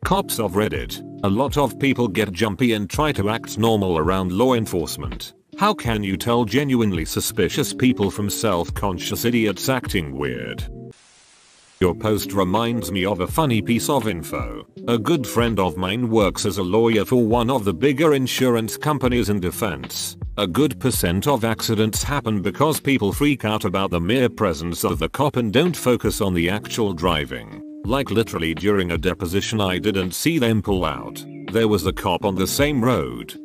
Cops of Reddit. A lot of people get jumpy and try to act normal around law enforcement. How can you tell genuinely suspicious people from self-conscious idiots acting weird? Your post reminds me of a funny piece of info. A good friend of mine works as a lawyer for one of the bigger insurance companies in defense. A good percent of accidents happen because people freak out about the mere presence of the cop and don't focus on the actual driving. Like literally during a deposition I didn't see them pull out. There was a cop on the same road.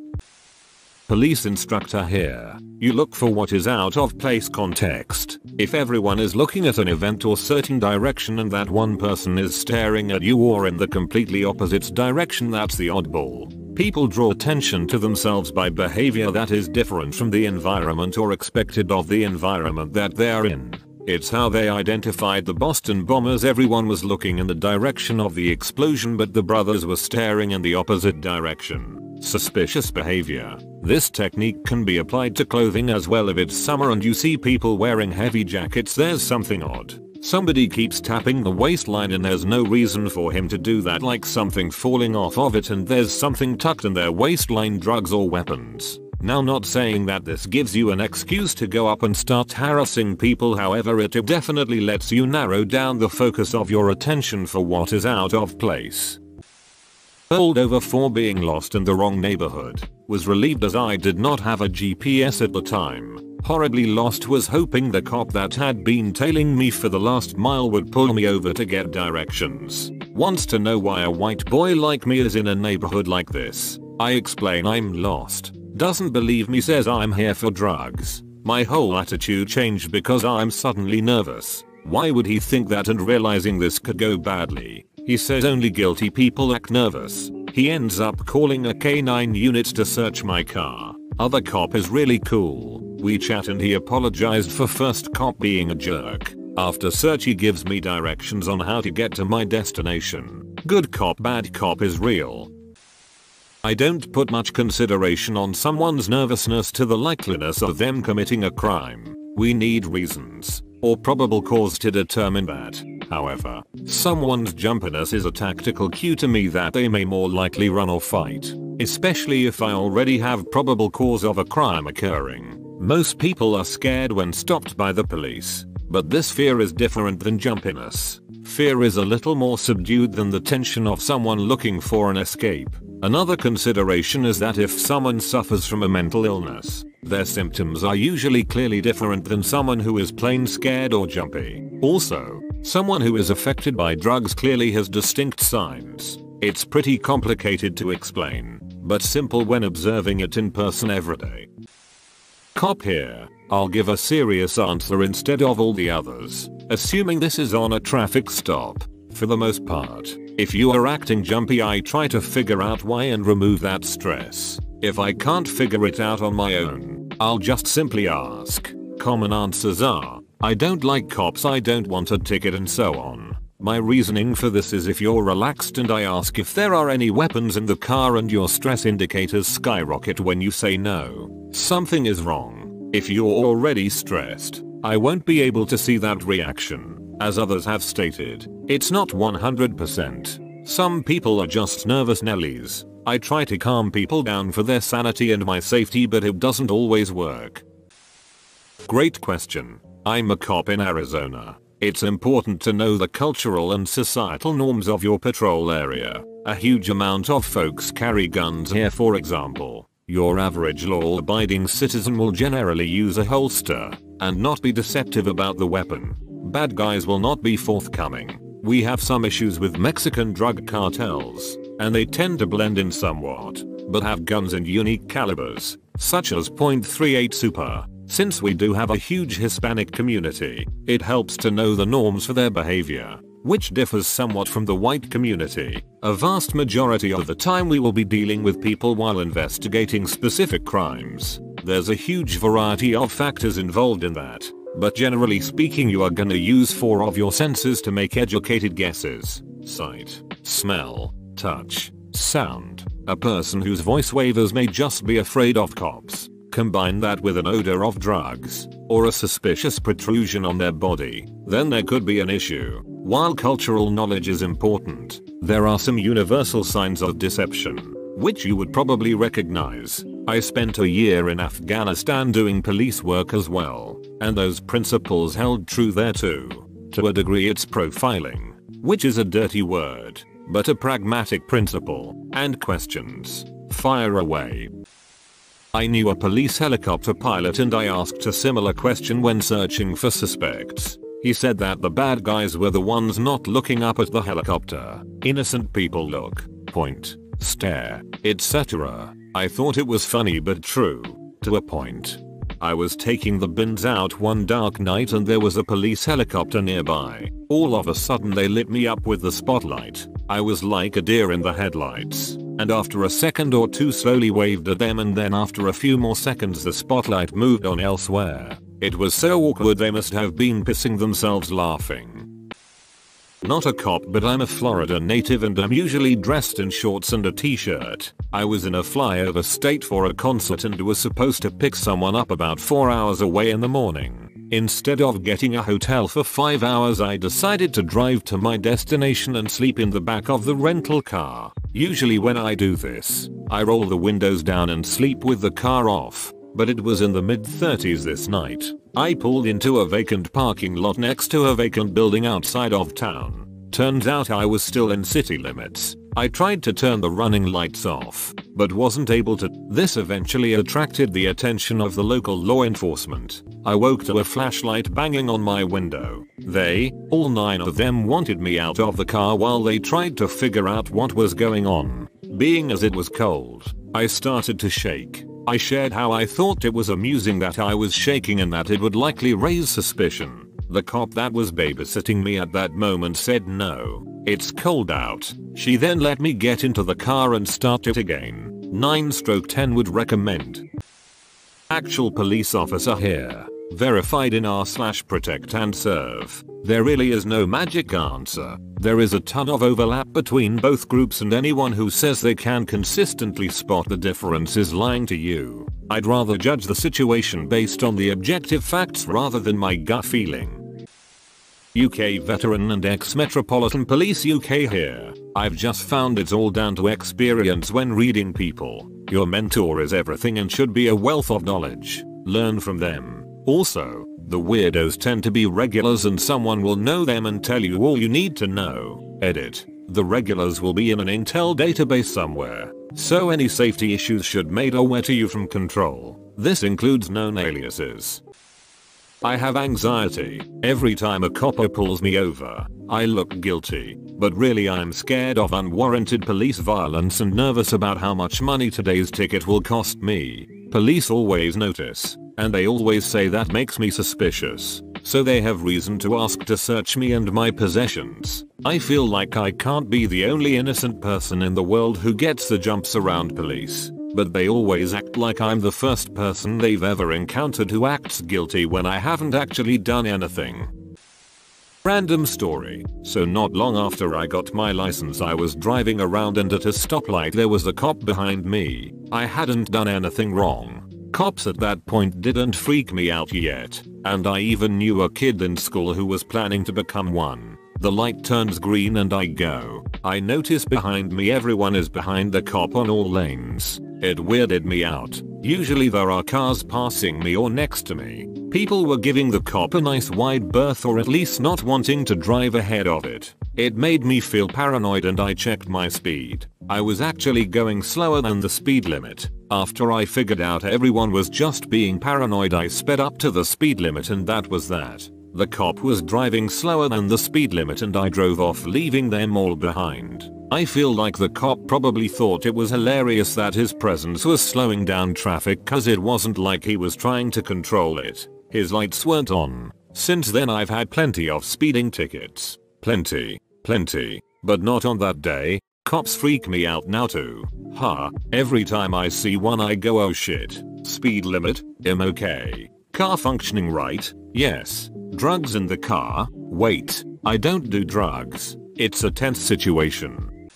Police instructor here. You look for what is out of place context. If everyone is looking at an event or certain direction and that one person is staring at you or in the completely opposite direction, that's the oddball. People draw attention to themselves by behavior that is different from the environment or expected of the environment that they are in. It's how they identified the Boston bombers. Everyone was looking in the direction of the explosion but the brothers were staring in the opposite direction. Suspicious behavior. This technique can be applied to clothing as well. If it's summer and you see people wearing heavy jackets, there's something odd. Somebody keeps tapping the waistline and there's no reason for him to do that, like something falling off of it and there's something tucked in their waistline, drugs or weapons. Now, not saying that this gives you an excuse to go up and start harassing people, however it definitely lets you narrow down the focus of your attention for what is out of place. Pulled over for being lost in the wrong neighborhood. Was relieved as I did not have a GPS at the time. Horribly lost, was hoping the cop that had been tailing me for the last mile would pull me over to get directions. Wants to know why a white boy like me is in a neighborhood like this. I explain I'm lost. Doesn't believe me, says I'm here for drugs. My whole attitude changed because I'm suddenly nervous. Why would he think that, and realizing this could go badly? He says only guilty people act nervous. He ends up calling a K9 unit to search my car. Other cop is really cool. We chat and he apologized for first cop being a jerk. After search he gives me directions on how to get to my destination. Good cop bad cop is real. I don't put much consideration on someone's nervousness to the likeliness of them committing a crime. We need reasons or probable cause to determine that. However, someone's jumpiness is a tactical cue to me that they may more likely run or fight, especially if I already have probable cause of a crime occurring. Most people are scared when stopped by the police, but this fear is different than jumpiness. Fear is a little more subdued than the tension of someone looking for an escape. Another consideration is that if someone suffers from a mental illness, their symptoms are usually clearly different than someone who is plain scared or jumpy. Also, someone who is affected by drugs clearly has distinct signs. It's pretty complicated to explain, but simple when observing it in person every day. Cop here. I'll give a serious answer instead of all the others, assuming this is on a traffic stop. For the most part, if you are acting jumpy, I try to figure out why and remove that stress. If I can't figure it out on my own, I'll just simply ask. Common answers are, I don't like cops, I don't want a ticket, and so on. My reasoning for this is if you're relaxed and I ask if there are any weapons in the car and your stress indicators skyrocket when you say no, something is wrong. If you're already stressed, I won't be able to see that reaction. As others have stated, it's not 100%. Some people are just nervous Nellies. I try to calm people down for their sanity and my safety, but it doesn't always work. Great question. I'm a cop in Arizona. It's important to know the cultural and societal norms of your patrol area. A huge amount of folks carry guns here, for example. Your average law-abiding citizen will generally use a holster and not be deceptive about the weapon. Bad guys will not be forthcoming. We have some issues with Mexican drug cartels, and they tend to blend in somewhat, but have guns in unique calibers, such as .38 Super. Since we do have a huge Hispanic community, it helps to know the norms for their behavior, which differs somewhat from the white community. A vast majority of the time we will be dealing with people while investigating specific crimes. There's a huge variety of factors involved in that, but generally speaking you are gonna use 4 of your senses to make educated guesses. Sight, smell, touch, sound. A person whose voice wavers may just be afraid of cops. Combine that with an odor of drugs, or a suspicious protrusion on their body, then there could be an issue. While cultural knowledge is important, there are some universal signs of deception, which you would probably recognize. I spent a year in Afghanistan doing police work as well, and those principles held true there too. To a degree it's profiling, which is a dirty word, but a pragmatic principle, and questions. Fire away. I knew a police helicopter pilot and I asked a similar question when searching for suspects. He said that the bad guys were the ones not looking up at the helicopter. Innocent people look, point, stare, etc. I thought it was funny but true, to a point. I was taking the bins out one dark night and there was a police helicopter nearby. All of a sudden they lit me up with the spotlight. I was like a deer in the headlights, and after a second or two slowly waved at them, and then after a few more seconds the spotlight moved on elsewhere. It was so awkward they must have been pissing themselves laughing. Not a cop, but I'm a Florida native and I'm usually dressed in shorts and a t-shirt. I was in a flyover state for a concert and was supposed to pick someone up about 4 hours away in the morning. Instead of getting a hotel for 5 hours, I decided to drive to my destination and sleep in the back of the rental car. Usually when I do this, I roll the windows down and sleep with the car off. But it was in the mid-30s this night. I pulled into a vacant parking lot next to a vacant building outside of town. Turns out I was still in city limits. I tried to turn the running lights off, but wasn't able to. This eventually attracted the attention of the local law enforcement. I woke to a flashlight banging on my window. They, all 9 of them, wanted me out of the car while they tried to figure out what was going on. Being as it was cold, I started to shake. I shared how I thought it was amusing that I was shaking and that it would likely raise suspicion. The cop that was babysitting me at that moment said no, it's cold out. She then let me get into the car and start it again. 9/10 would recommend. Actual police officer here. Verified in r/protect and serve. There really is no magic answer. There is a ton of overlap between both groups, and anyone who says they can consistently spot the difference is lying to you. I'd rather judge the situation based on the objective facts rather than my gut feeling. UK veteran and ex-Metropolitan Police UK here. I've just found it's all down to experience when reading people. Your mentor is everything and should be a wealth of knowledge. Learn from them. Also, the weirdos tend to be regulars and someone will know them and tell you all you need to know. Edit. The regulars will be in an intel database somewhere, so any safety issues should made aware to you from control. This includes known aliases. I have anxiety. Every time a copper pulls me over, I look guilty, but really I'm scared of unwarranted police violence and nervous about how much money today's ticket will cost me. Police always notice, and they always say that makes me suspicious, so they have reason to ask to search me and my possessions. I feel like I can't be the only innocent person in the world who gets the jumps around police, but they always act like I'm the first person they've ever encountered who acts guilty when I haven't actually done anything. Random story. So not long after I got my license, I was driving around and at a stoplight there was a cop behind me. I hadn't done anything wrong. Cops at that point didn't freak me out yet, and I even knew a kid in school who was planning to become one. The light turns green and I go. I notice behind me everyone is behind the cop on all lanes. It weirded me out. Usually there are cars passing me or next to me. People were giving the cop a nice wide berth, or at least not wanting to drive ahead of it. It made me feel paranoid and I checked my speed. I was actually going slower than the speed limit. After I figured out everyone was just being paranoid, I sped up to the speed limit and that was that. The cop was driving slower than the speed limit and I drove off, leaving them all behind. I feel like the cop probably thought it was hilarious that his presence was slowing down traffic, cause it wasn't like he was trying to control it. His lights weren't on. Since then I've had plenty of speeding tickets. Plenty. But not on that day. Cops freak me out now too. Every time I see one I go oh shit. Speed limit? Okay. Car functioning right? Yes. Drugs in the car? Wait, I don't do drugs. It's a tense situation.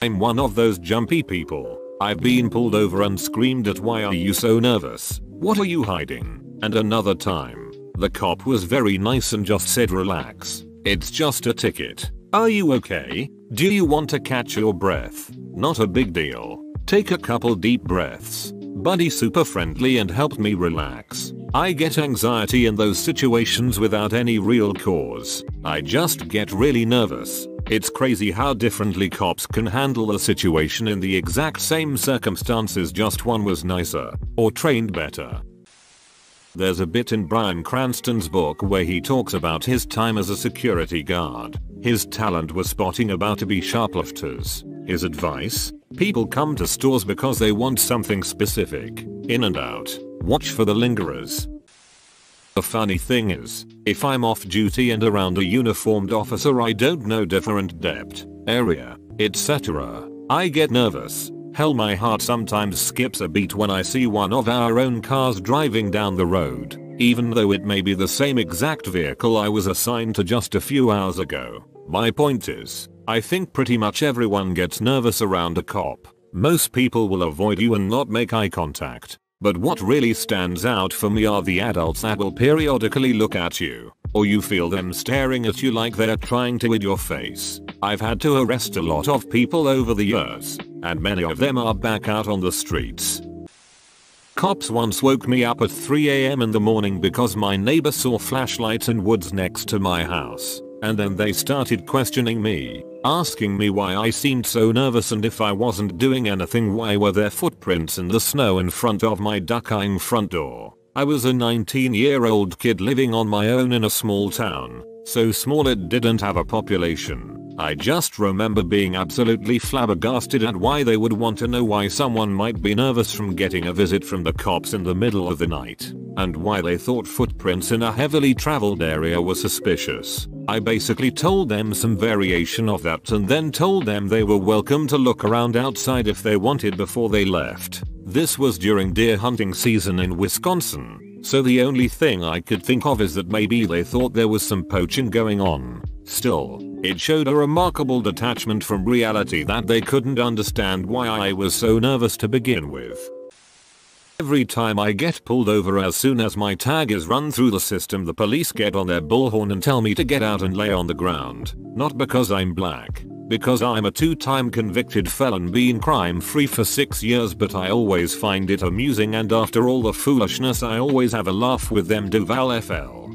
I'm one of those jumpy people. I've been pulled over and screamed at, why are you so nervous? What are you hiding? And another time, the cop was very nice and just said relax. It's just a ticket. Are you okay? Do you want to catch your breath? Not a big deal. Take a couple deep breaths. Buddy super friendly and helped me relax. I get anxiety in those situations without any real cause. I just get really nervous. It's crazy how differently cops can handle a situation in the exact same circumstances, just one was nicer or trained better. There's a bit in Bryan Cranston's book where he talks about his time as a security guard. His talent was spotting about-to-be shoplifters. His advice? People come to stores because they want something specific. In and out. Watch for the lingerers. The funny thing is, if I'm off duty and around a uniformed officer I don't know different depth, area, etc., I get nervous. Hell, my heart sometimes skips a beat when I see one of our own cars driving down the road, even though it may be the same exact vehicle I was assigned to just a few hours ago. My point is, I think pretty much everyone gets nervous around a cop. Most people will avoid you and not make eye contact. But what really stands out for me are the adults that will periodically look at you, or you feel them staring at you like they're trying to eat your face. I've had to arrest a lot of people over the years, and many of them are back out on the streets. Cops once woke me up at 3 AM in the morning because my neighbor saw flashlights in woods next to my house. And then they started questioning me, asking me why I seemed so nervous and if I wasn't doing anything, why were there footprints in the snow in front of my duck-eyeing front door. I was a 19-year-old kid living on my own in a small town, so small it didn't have a population. I just remember being absolutely flabbergasted at why they would want to know why someone might be nervous from getting a visit from the cops in the middle of the night, and why they thought footprints in a heavily traveled area were suspicious. I basically told them some variation of that and then told them they were welcome to look around outside if they wanted before they left. This was during deer hunting season in Wisconsin, so the only thing I could think of is that maybe they thought there was some poaching going on. Still, it showed a remarkable detachment from reality that they couldn't understand why I was so nervous to begin with. Every time I get pulled over, as soon as my tag is run through the system, the police get on their bullhorn and tell me to get out and lay on the ground. Not because I'm black, because I'm a 2-time convicted felon being crime free for 6 years, but I always find it amusing, and after all the foolishness I always have a laugh with them. Duval FL.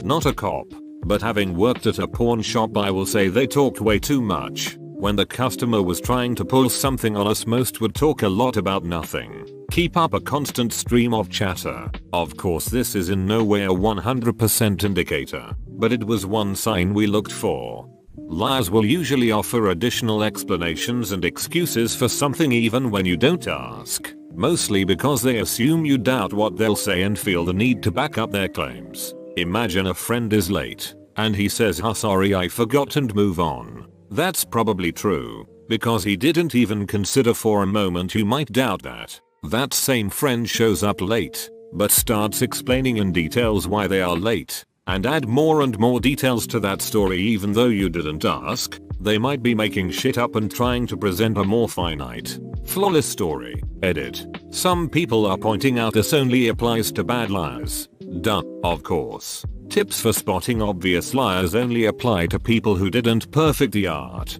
Not a cop, but having worked at a pawn shop I will say they talked way too much. When the customer was trying to pull something on us, most would talk a lot about nothing. Keep up a constant stream of chatter. Of course this is in no way a 100% indicator, but it was one sign we looked for. Liars will usually offer additional explanations and excuses for something even when you don't ask, mostly because they assume you doubt what they'll say and feel the need to back up their claims. Imagine a friend is late, and he says, sorry I forgot, and move on. That's probably true, because he didn't even consider for a moment you might doubt that. That same friend shows up late, but starts explaining in details why they are late, and add more and more details to that story even though you didn't ask. They might be making shit up and trying to present a more finite, flawless story. Edit. Some people are pointing out this only applies to bad liars. Duh, of course. Tips for spotting obvious liars only apply to people who didn't perfect the art.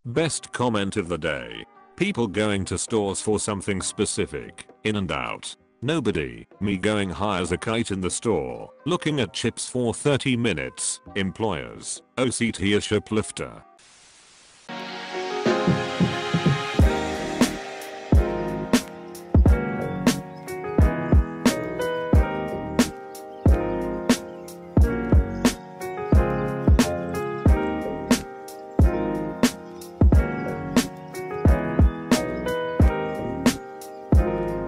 Best comment of the day. People going to stores for something specific. In and out. Nobody. Me going high as a kite in the store. Looking at chips for 30 minutes. Employers. OCT a shoplifter.